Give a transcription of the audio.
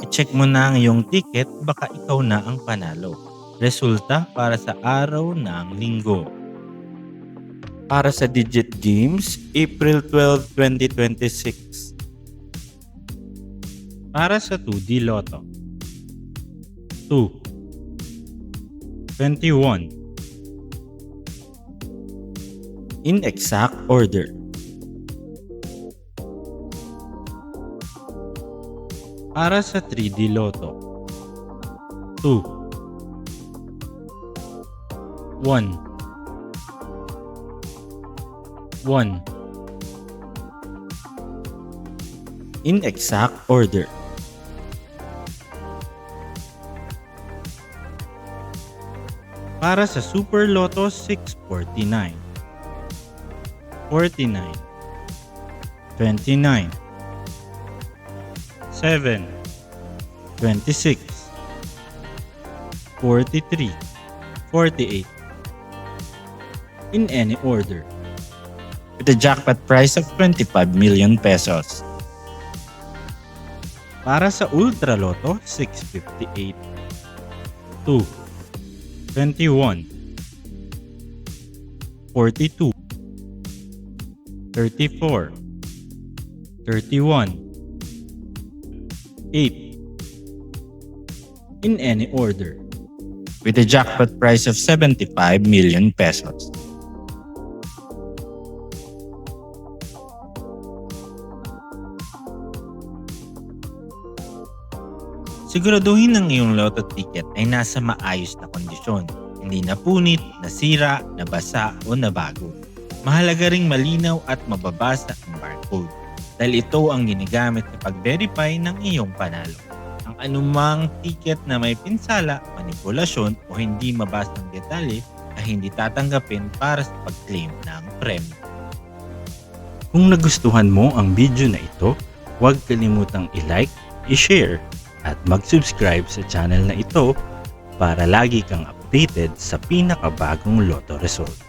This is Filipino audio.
I-check mo na ang iyong ticket, baka ikaw na ang panalo. Resulta para sa araw ng linggo. Para sa Digit Games, April 12, 2026. Para sa 2D Lotto. 2, 21. In exact order. Para sa 3D Lotto. 2, 1, 1. In exact order. Para sa Super Lotto 649. 49, 29, 7, 26, 43, 48. In any order. With a jackpot price of 25 million pesos. Para sa Ultra Lotto 658. 2, 21, 42, 34, 31, 8. In any order. With a jackpot price of 75 million pesos. Siguraduhin ang iyong lotto ticket ay nasa maayos na kondisyon, hindi napunit, nasira, nabasa o nabago. Mahalaga ring malinaw at mababasa ang barcode dahil ito ang ginagamit sa pag-verify ng iyong panalo. Ang anumang ticket na may pinsala, manipulasyon o hindi mabasang detalye ay hindi tatanggapin para sa pag-claim ng premyo. Kung nagustuhan mo ang video na ito, huwag kalimutang i-like, i-share at mag-subscribe sa channel na ito para lagi kang updated sa pinakabagong lotto result.